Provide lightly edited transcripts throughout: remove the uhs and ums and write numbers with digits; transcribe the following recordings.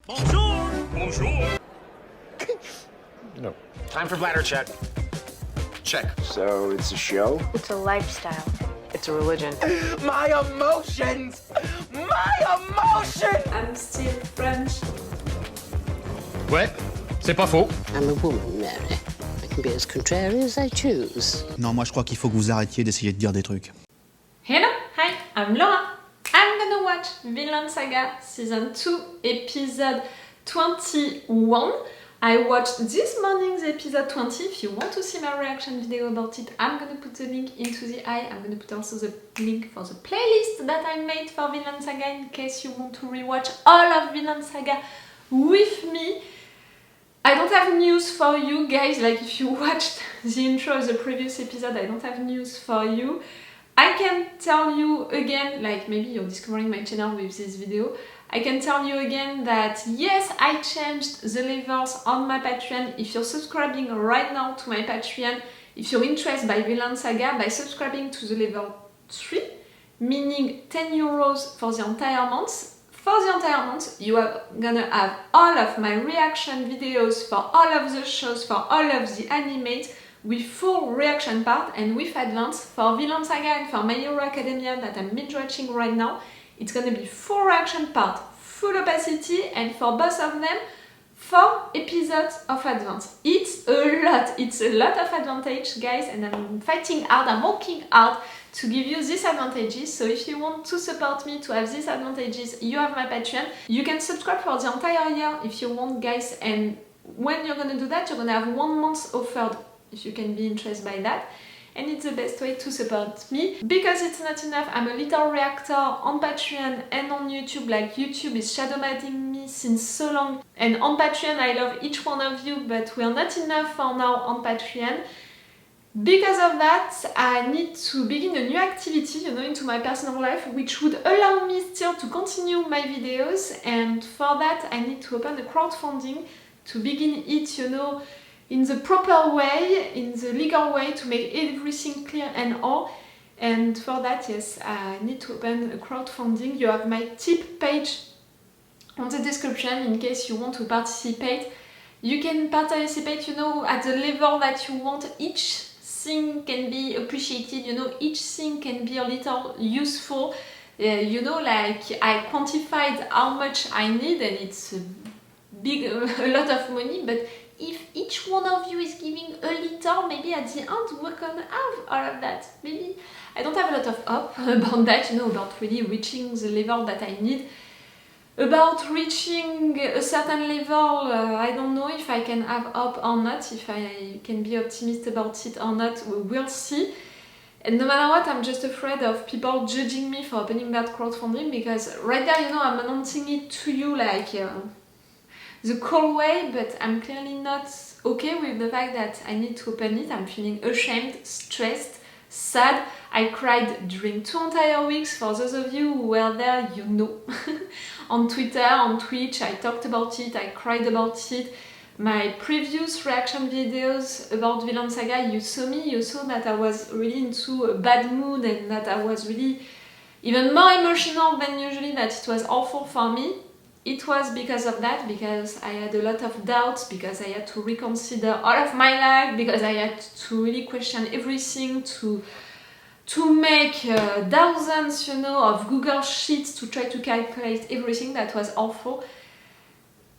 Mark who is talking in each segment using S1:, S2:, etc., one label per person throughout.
S1: Bonjour! Bonjour!
S2: No.
S1: Time for bladder check. Check.
S2: So it's a show?
S3: It's a lifestyle. It's a religion.
S4: My emotions! My emotions!
S5: I'm still French.
S1: Ouais, c'est pas faux.
S6: I'm a woman, Mary. I can be as contrary as I choose.
S7: Non, moi je crois qu'il faut que vous arrêtiez d'essayer de dire des trucs.
S5: Hello, hi, I'm Laura. I'm gonna watch Vinland Saga Season 2, Episode 21. I watched this morning's episode 20. If you want to see my reaction video about it, I'm gonna put the link into the eye. I'm gonna put also the link for the playlist that I made for Vinland Saga in case you want to rewatch all of Vinland Saga with me. I don't have news for you guys, like if you watched the intro of the previous episode, I don't have news for you. I can tell you again, like maybe you're discovering my channel with this video, I can tell you again that yes, I changed the levels on my Patreon. If you're subscribing right now to my Patreon, if you're interested by Vinland Saga, by subscribing to the level 3, meaning 10 euros for the entire month, for the entire month, you are gonna have all of my reaction videos for all of the shows, for all of the animes, with full reaction part and with advance for Vinland Saga and for My Hero Academia that I'm binge watching right now. It's gonna be full reaction part, full opacity, and for both of them, 4 episodes of advance. It's a lot of advantage, guys, and I'm fighting hard, I'm working hard to give you these advantages. So if you want to support me to have these advantages, you have my Patreon. You can subscribe for the entire year if you want, guys, and when you're gonna do that, you're gonna have 1 month offered if you can be interested by that. And it's the best way to support me. Because it's not enough, I'm a little reactor on Patreon and on YouTube. Like YouTube is shadowbanning me since so long. And on Patreon I love each one of you, but we're not enough for now on Patreon. Because of that, I need to begin a new activity, into my personal life, which would allow me still to continue my videos. And for that, I need to open a crowdfunding to begin it, in the proper way, in the legal way, to make everything clear and all. And for that, yes, I need to open a crowdfunding. You have my tip page on the description in case you want to participate. You can participate, at the level that you want. Each thing can be appreciated, each thing can be a little useful. Like I quantified how much I need, and it's a lot of money, but if each one of you is giving a little, maybe at the end we're gonna have all of that. Maybe I don't have a lot of hope about that, about really reaching the level that I need. About reaching a certain level, I don't know if I can have hope or not, if I can be optimistic about it or not, we'll see. And no matter what, I'm just afraid of people judging me for opening that crowdfunding, because right there, I'm announcing it to you like the cool way, but I'm clearly not okay with the fact that I need to open it. I'm feeling ashamed, stressed, sad. I cried during 2 entire weeks. For those of you who were there, on Twitter, on Twitch, I talked about it, I cried about it. My previous reaction videos about Vinland Saga, you saw that I was really into a bad mood and that I was really even more emotional than usually, that it was awful for me. It was because of that, because I had a lot of doubts, because I had to reconsider all of my life, because I had to really question everything, to make thousands, of Google Sheets to try to calculate everything. That was awful.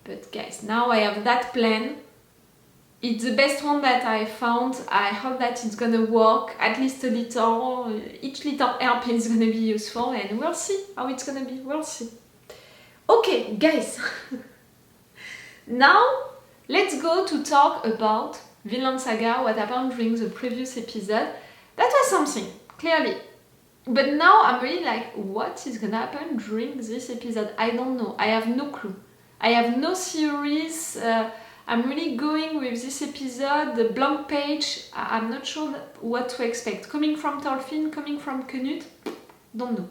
S5: But guys, now I have that plan. It's the best one that I found. I hope that it's gonna work, at least a little. Each little help is gonna be useful, and we'll see how it's gonna be, we'll see. Okay, guys, now let's go to talk about Vinland Saga, what happened during the previous episode. That was something, clearly. But now I'm really like, what is gonna happen during this episode? I don't know, I have no clue. I have no theories. I'm really going with this episode, the blank page. I'm not sure what to expect. Coming from Thorfinn, coming from Canute, don't know.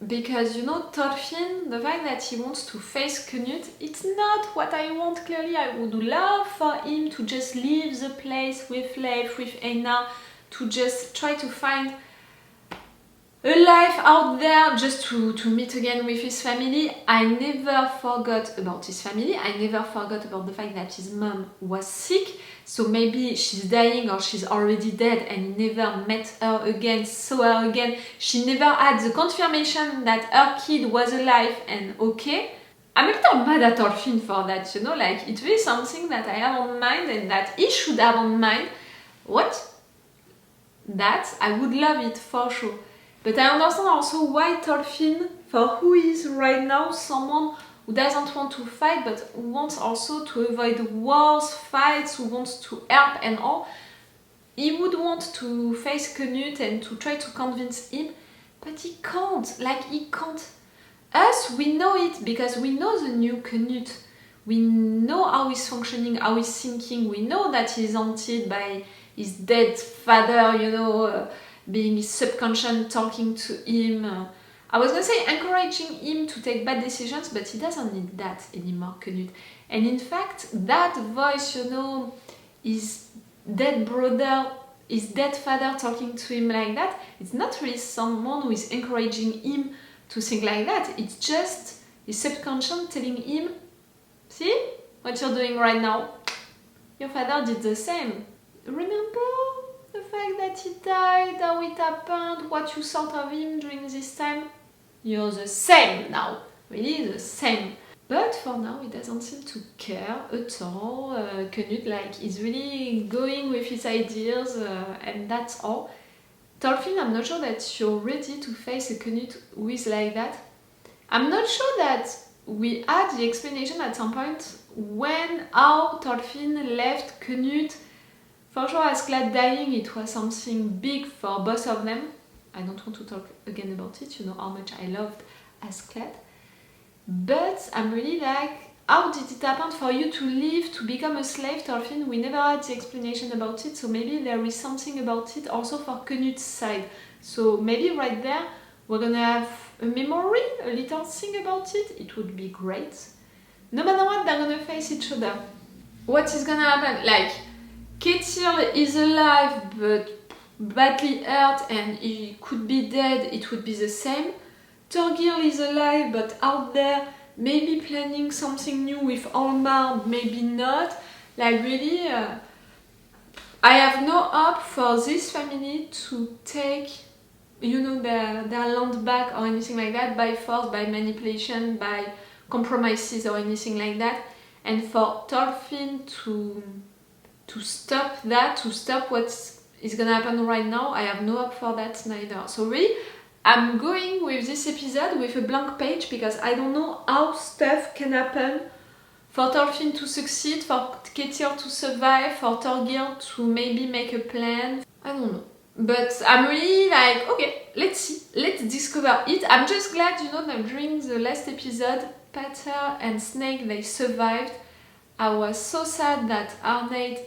S5: Because Thorfinn, the fact that he wants to face Canute, it's not what I want. Clearly, I would love for him to just leave the place with Leif, with Einar, to just try to find a life out there just to meet again with his family. I never forgot about his family. I never forgot about the fact that his mom was sick. So maybe she's dying or she's already dead and he never met her again, saw her again. She never had the confirmation that her kid was alive and okay. I'm a little mad at Thorfinn for that, you know, like it's really something that I have on mind and that he should have on mind. What? That, I would love it for sure. But I understand also why Thorfinn, for who he is right now, someone who doesn't want to fight but who wants also to avoid wars, fights, who wants to help and all. He would want to face Canute and to try to convince him, but he can't, like he can't. Us, we know it because we know the new Canute. We know how he's functioning, how he's thinking. We know that he's haunted by his dead father, you know, being his subconscious talking to him. I was gonna say encouraging him to take bad decisions, but he doesn't need that anymore, Canute. And in fact, that voice, you know, his dead brother, his dead father talking to him like that, it's not really someone who is encouraging him to think like that. It's just his subconscious telling him, see what you're doing right now? Your father did the same. Remember the fact that he died, how it happened, what you thought of him during this time? You're the same now, really the same. But for now, he doesn't seem to care at all. Canute, like, he's really going with his ideas, and that's all. Thorfinn, I'm not sure that you're ready to face a Canute who is like that. I'm not sure that we had the explanation at some point how Thorfinn left Canute. For sure, Askeladd dying, it was something big for both of them. I don't want to talk again about it, you know how much I loved Askeladd. But I'm really like, how did it happen for you to leave, to become a slave, Thorfinn? We never had the explanation about it, so maybe there is something about it also for Canute's side. So maybe right there, we're gonna have a memory, a little thing about it. It would be great. No matter what, they're gonna face each other. What is gonna happen? Like, Ketil is alive but badly hurt and he could be dead, it would be the same. Thorgil is alive but out there, maybe planning something new with Olmar, maybe not. Like really, I have no hope for this family to take, you know, their land back or anything like that by force, by manipulation, by compromises or anything like that. And for Thorfinn to stop that, to stop what is gonna happen right now, I have no hope for that neither. So really, I'm going with this episode with a blank page because I don't know how stuff can happen for Thorfinn to succeed, for Ketil to survive, for Thorgil to maybe make a plan. I don't know. But I'm really like, okay, let's see, let's discover it. I'm just glad, you know, that during the last episode, Pater and Snake, they survived. I was so sad that Arneid,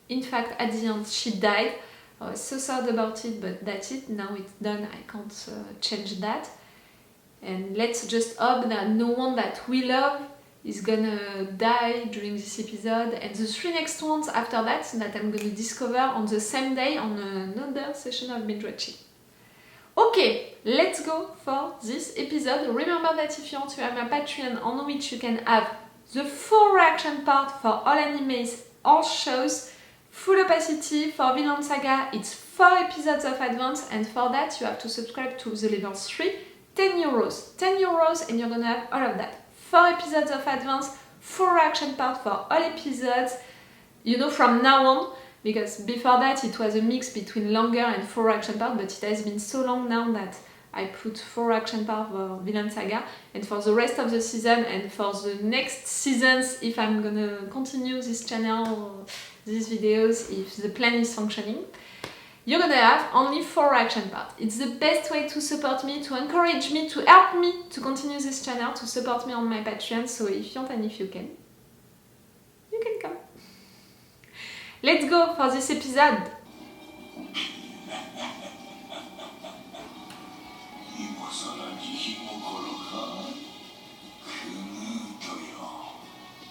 S5: in fact, at the end, she died. I was so sad about it, but that's it. Now it's done. I can't change that. And let's just hope that no one that we love is gonna die during this episode. And the 3 next ones after that I'm gonna discover on the same day on another session of binge watching. Okay, let's go for this episode. Remember that if you want to have my Patreon on which you can have the full reaction part for all animes, all shows, full opacity for Vinland Saga, it's 4 episodes of advance, and for that you have to subscribe to the level 3, 10 euros. 10 euros and you're gonna have all of that. 4 episodes of advance, full reaction part for all episodes, you know, from now on, because before that it was a mix between longer and full reaction part, but it has been so long now that I put 4 action part for Vinland Saga, and for the rest of the season and for the next seasons, if I'm gonna continue this channel, these videos, if the plan is functioning, you're gonna have only 4 action parts. It's the best way to support me, to encourage me, to help me to continue this channel, to support me on my Patreon. So if you want and if you can come. Let's go for this episode.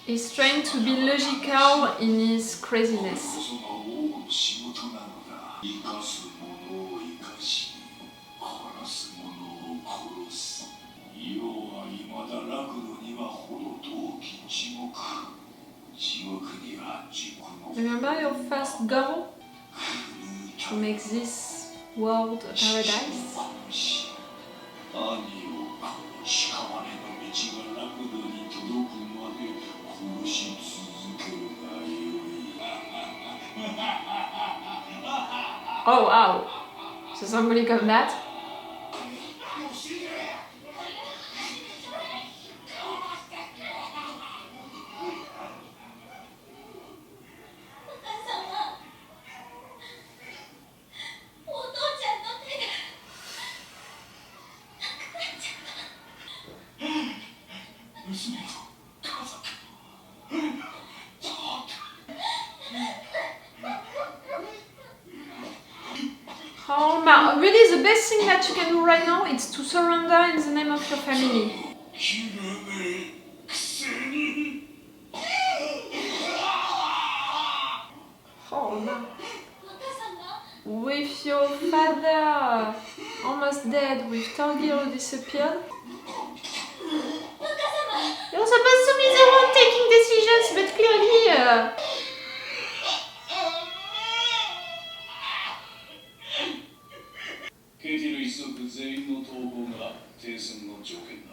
S5: He's trying to be logical in his craziness. Remember your first goal to make this world a paradise? Oh wow! So somebody got that? Olmar, really the best thing that you can do right now is to surrender in the name of your family. Olmar. With your father almost dead, with Thorgil who disappeared. You're supposed to be the one taking decisions, but clearly...
S8: ケティル一族全員の逃亡が停戦の条件だ。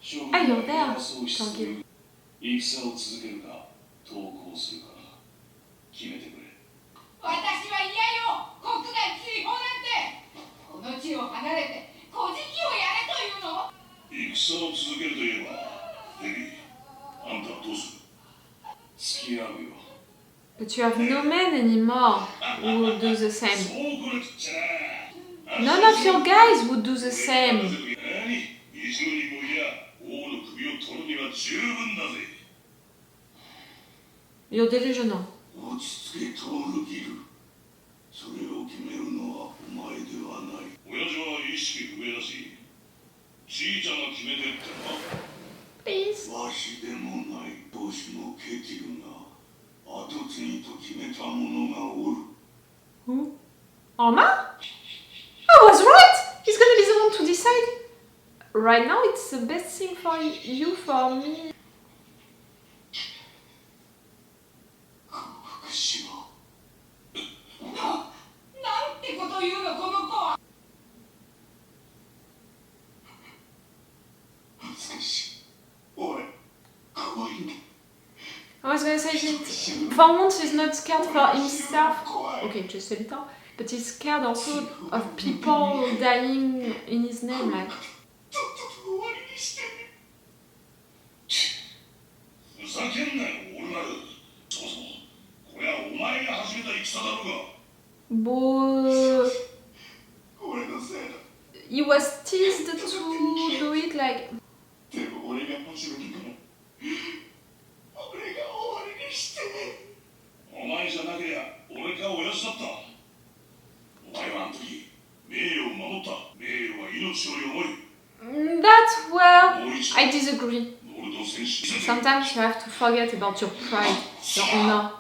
S8: 将軍が平和喪失する戦を続けるか投降するか決めてくれ。
S9: 私は嫌よ。国外追放なんて。この地を離れて古事記をやれというの。
S8: 戦を続けるといえば、デビー、あんたはどうする？付き合うよ。
S5: But you have no men anymore who will do the same. None of your guys would do the same. You're delusional. Please. Who? Olmar? I was right! He's gonna be the one to decide. Right now, it's the best thing for you, for me. I was gonna say that for once he's not scared for himself. Okay, just a little. But he's scared also of people dying in his name, like. But he was teased to do it like. That's where I disagree. Sometimes you have to forget about your pride, your honor.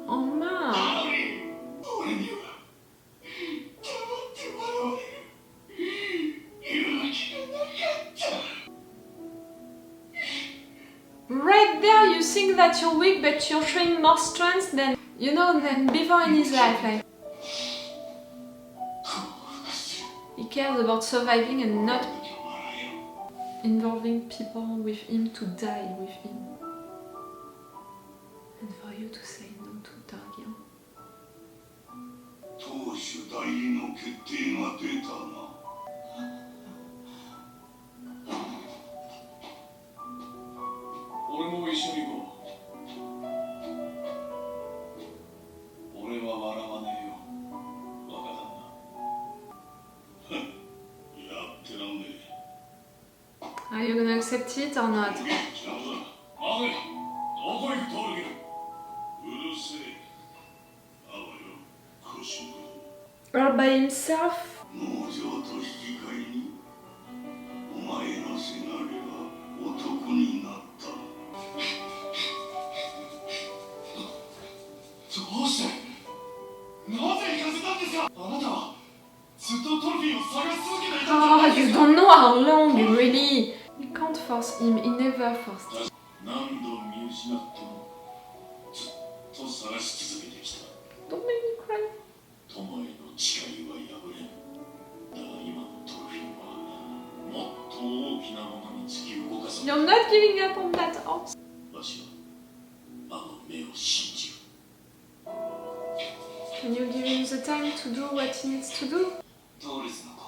S5: Olmar. Right there you think that you're weak, but you're showing more strength than, you know, than before in his life. Like, he cares about surviving and not involving people with him to die with him. And for you to say no to Thorgil. Are you gonna accept it or not? All by himself? Oh, you don't know how long, really. You can't force him, he never forced. Don't make me cry. You're not giving up on that horse. Can you give him the time to do what he needs to do?
S8: トールズの子、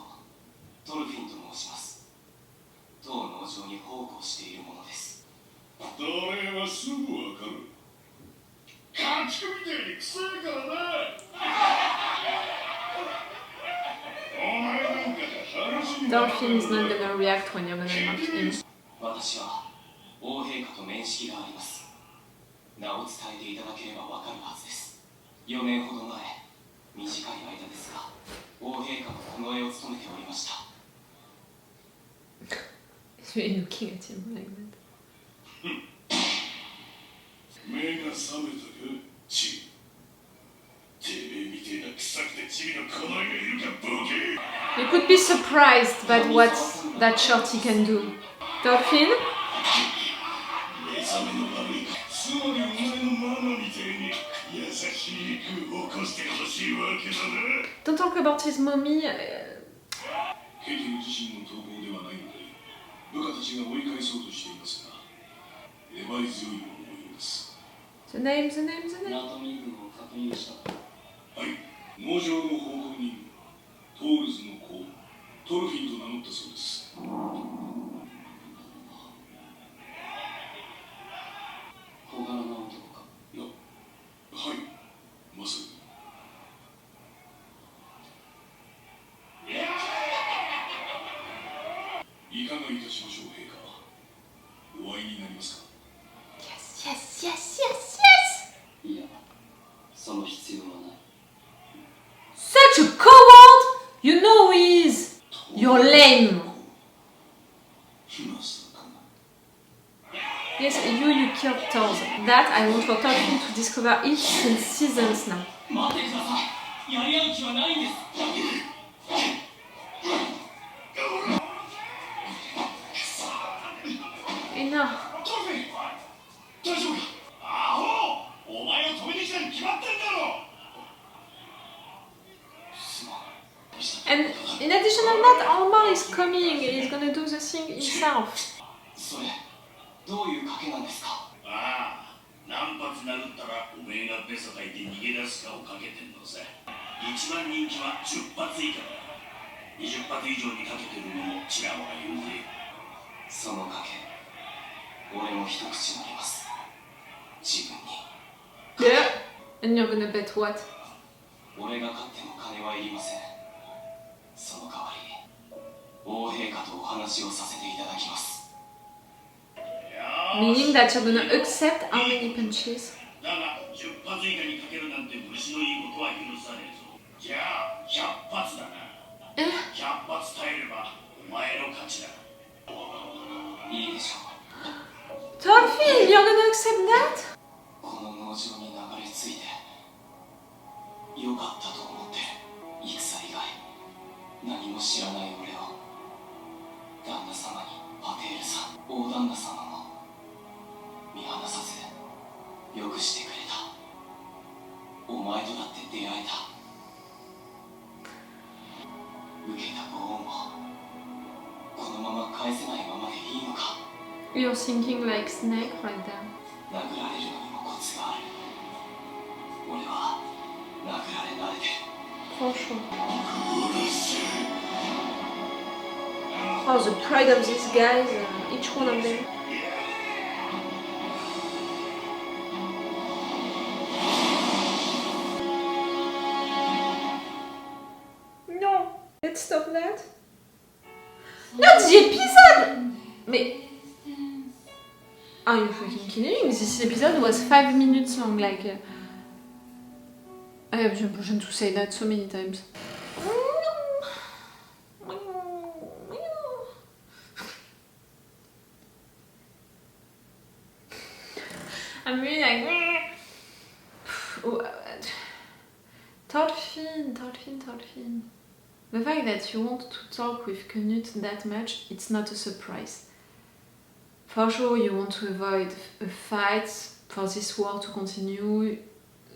S8: トルフィンと申します。当農場に奉公しているものです。それはすぐわかる。家畜みたいに臭いからな。お前なんかじゃ話にならない。
S5: Thorfinn is not gonna react when you're gonna knock him.
S8: 私は王陛下と面識があります。名を伝えていただければわかるはずです。4年ほど前、短い間ですが、王陛下のこの絵を務めておりました。
S5: He's really looking at him like that.
S8: 目が覚めたか、チビ。てめえみてえな臭くてチビのこの絵がいるか、ボケ。
S5: You could be surprised by what that shorty can do. Thorfinn?
S8: 目覚めの悪い。つまりお前のママみたいに優しく起こしてほしいわけだな。
S5: Don't talk about his mommy.
S8: ケテル自身の投稿ではないので、部下たちが追い返そうとしていますが、粘り強いもののようです。
S5: The name.
S8: ナトミ軍を確認した。はい、農場の報告人、トールズの子、トルフィンと名乗ったそうです。小柄な男か。はい、まさに。いかがいたしましょう、陛下。お会いになりますか。
S5: Yes.
S8: いや、その必要はない。
S5: Such a coward! You know who he is. You're lame.
S8: まさか。
S5: Yes, you killed Thors. That I want for Thorfinn to discover each since seasons now.
S8: 待ってください。やり合う気はないんです。
S5: Enough.
S8: 大丈夫か。アホ、お前を止めてきたに決まってんだろ。
S5: And in addition to that, Olmar is coming. He's gonna do the thing himself.
S8: それ、どういう賭けなんですか。ああ、何発殴ったらおめえがベソ書いて逃げ出すかをかけてんのさ。一番人気は10発以下だ。20発以上にかけてるのもちらほら言うぜ。その賭け、俺も一口乗ります。自分に。
S5: Yeah. And you're gonna bet what?
S8: 俺が勝っても金はいりません。その代わり、王陛下とお話をさせていただきます。
S5: Meaning that you're gonna accept how many punches?
S8: だが10発以下にかけるなんて虫のいいことは許さねえぞ。じゃあ100発だな。100発耐えればお前の勝ちだ。いいでしょう。
S5: Thorfinn, you're gonna accept that?
S8: この農場に流れ着いてよかったと思ってる。戦以外何も知らない俺を旦那様にパテールさん、大旦那様も見放さずよくしてくれた。お前とだって出会えた。受けたご恩をこのまま返せないままでいいのか。
S5: You're thinking like Snake right there.
S8: 殴られるのにもコツがある。俺は殴られ慣れてる。
S5: For sure. Oh, the pride of these guys, each one of them. No, let's stop that. Not the episode! Mais... Are you freaking kidding me? This episode was 5 minutes long, like... I have been to say that so many times. I'm really like... Thorfinn. The fact that you want to talk with Canute that much, it's not a surprise. For sure you want to avoid a fight for this war to continue.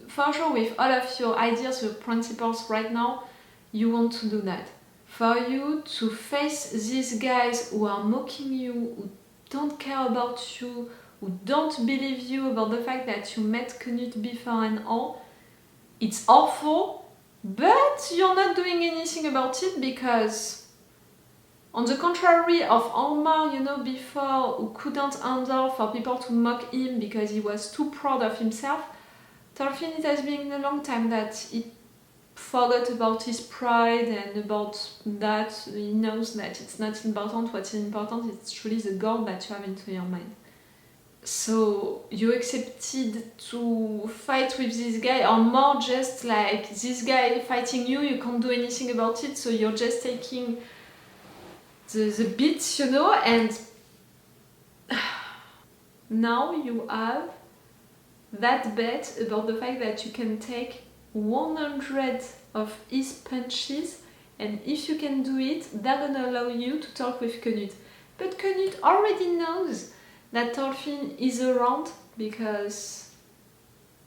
S5: For sure with all of your ideas, your principles right now, you want to do that. For you to face these guys who are mocking you, who don't care about you, who don't believe you about the fact that you met Canute before and all, it's awful, but you're not doing anything about it because, on the contrary of Olmar, before, who couldn't handle for people to mock him because he was too proud of himself, Thorfinn, it has been a long time that he forgot about his pride and about that. He knows that it's not important. What is important is truly the goal that you have into your mind. So you accepted to fight with this guy, or more just like this guy fighting you, you can't do anything about it, so you're just taking the beats, and now you have that bet about the fact that you can take 100 of his punches, and if you can do it, they're gonna allow you to talk with Canute. But Canute already knows that Thorfinn is around because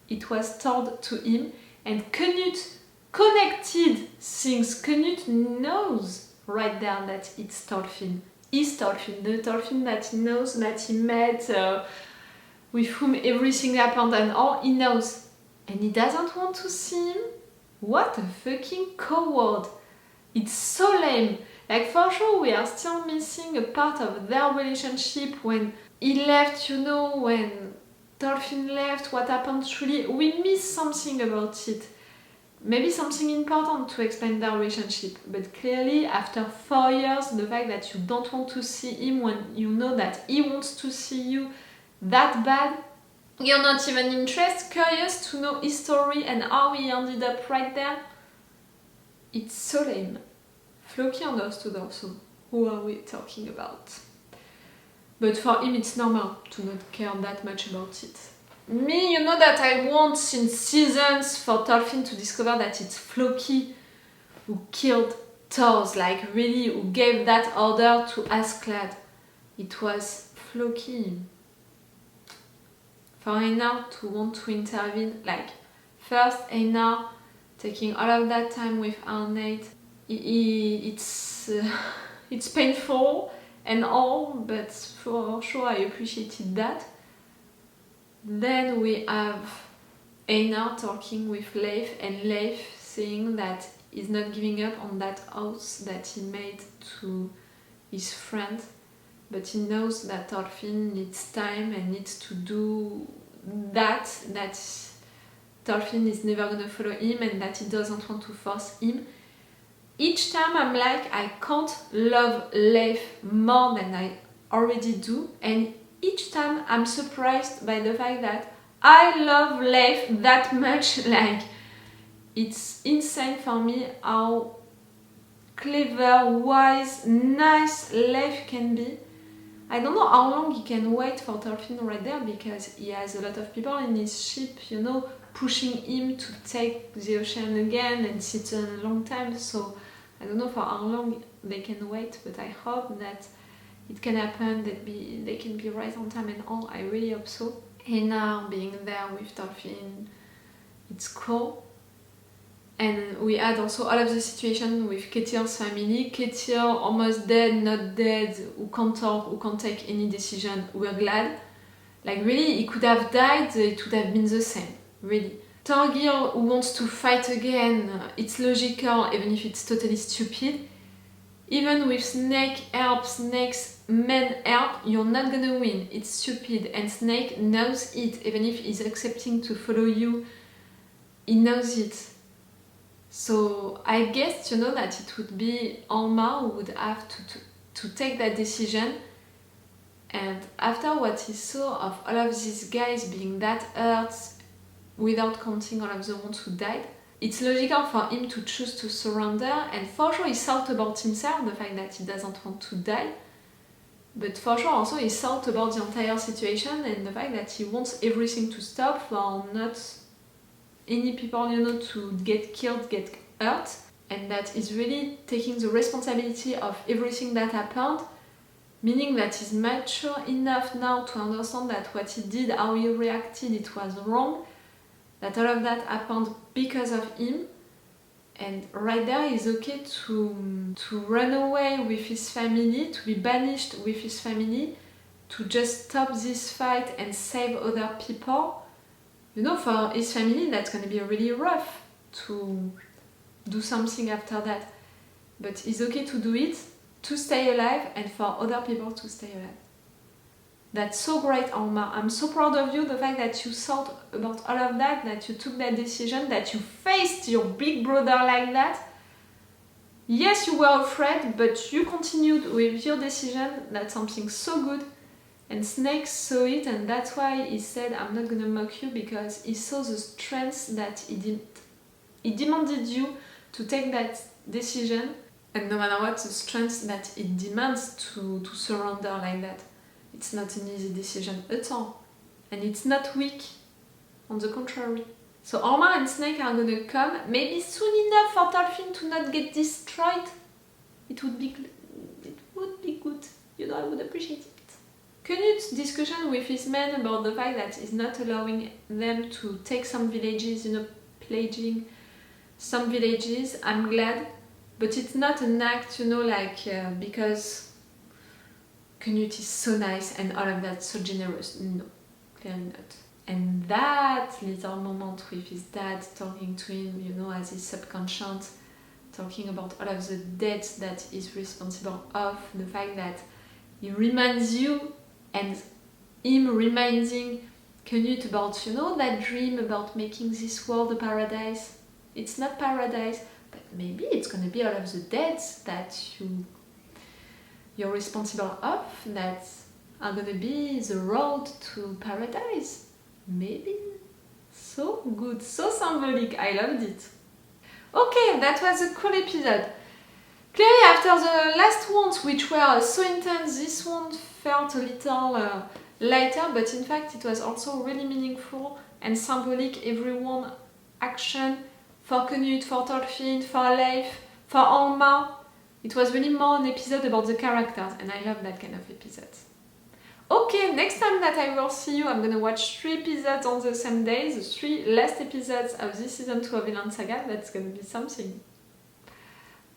S5: it was told to him, and Canute connected things. Canute knows right there that it's Thorfinn. Is Thorfinn, the Thorfinn that he knows, that he met, with whom everything happened and all, he knows. And he doesn't want to see him? What a fucking coward! It's so lame. Like, for sure we are still missing a part of their relationship when he left, when Thorfinn left, what happened truly. We miss something about it. Maybe something important to explain their relationship. But clearly, after 4 years, the fact that you don't want to see him when you know that he wants to see you that bad, you're not even curious to know his story and how he ended up right there. It's so lame. Floki understood also. Who are we talking about? But for him it's normal to not care that much about it. Me, that I want since seasons for Thorfinn to discover that it's Floki who killed Thors, like really, who gave that order to Asklad. It was Floki. For Einar to want to intervene, like, first Einar taking all of that time with Arnate, it's painful and all, but for sure I appreciated that. Then we have Einar talking with Leif, and Leif saying that he's not giving up on that house that he made to his friend, but he knows that Thorfinn needs time and needs to do that Thorfinn is never gonna follow him and that he doesn't want to force him. Each time I'm like, I can't love Leif more than I already do, and each time I'm surprised by the fact that I love Leif that much. Like, it's insane for me how clever, wise, nice Leif can be. I don't know how long he can wait for Thorfinn right there, because he has a lot of people in his ship, pushing him to take the ocean again, and it's a long time, so I don't know for how long they can wait, but I hope that it can happen, that they can be right on time and all. I really hope so. And now being there with Thorfinn, it's cool. And we had also all of the situation with Ketil's family. Ketil almost dead, not dead, who can't talk, who can't take any decision. We're glad. Like, really, he could have died, it would have been the same. Really. Thorgil, who wants to fight again, it's logical, even if it's totally stupid. Even with Snake help, Snake's men help, you're not gonna win. It's stupid, and Snake knows it. Even if he's accepting to follow you, he knows it. So I guess, that it would be Olmar who would have to take that decision. And after what he saw of all of these guys being that hurt, without counting all of the ones who died, it's logical for him to choose to surrender. And for sure he thought about himself, the fact that he doesn't want to die. But for sure also he thought about the entire situation and the fact that he wants everything to stop for not any people, you know, to get killed, get hurt, and that he's really taking the responsibility of everything that happened, meaning that he's mature enough now to understand that what he did, how he reacted, it was wrong, that all of that happened because of him, and right there he's okay to run away with his family, to be banished with his family, to just stop this fight and save other people. You know, for his family that's going to be really rough to do something after that, but he's okay to do it, to stay alive, and for other people to stay alive. That's so great, Olmar. I'm so proud of you, the fact that you thought about all of that, that you took that decision, that you faced your big brother like that. Yes, you were afraid, but you continued with your decision. That's something so good. And Snake saw it, and that's why he said, I'm not gonna mock you, because he saw the strength that he demanded you to take that decision, and no matter what, the strength that it demands to surrender like that. It's not an easy decision at all, and it's not weak, on the contrary. So Olmar and Snake are gonna come, maybe soon enough for Thorfinn to not get destroyed. It would be good, you know, I would appreciate it. Canute's discussion with his men about the fact that he's not allowing them to take some villages, you know, pillaging some villages, I'm glad, but it's not an act, you know, like because Canute is so nice and all of that, so generous. No, clearly not. And that little moment with his dad talking to him, you know, as his subconscious, talking about all of the debts that he's responsible of, the fact that he reminds you and him reminding Canute about, you know, that dream about making this world a paradise. It's not paradise, but maybe it's gonna be all of the debts that you're responsible of that are gonna be the road to paradise. Maybe. So good, so symbolic, I loved it. Okay, that was a cool episode. Clearly after the last ones, which were so intense, this one felt a little lighter, but in fact it was also really meaningful and symbolic. Everyone action for Canute, for Thorfinn, for Leif, for Olmar. It was really more an episode about the characters, and I love that kind of episodes. Okay, next time that I will see you, I'm gonna watch 3 episodes on the same day, the 3 last episodes of this season 2 of Vinland Saga. That's gonna be something.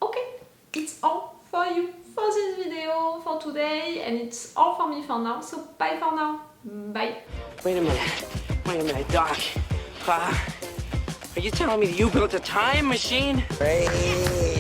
S5: Okay, it's all for you for this video for today, and it's all for me for now, so bye for now. Bye.
S4: Wait a minute, Doc. Are you telling me that you built a time machine?
S2: Hey.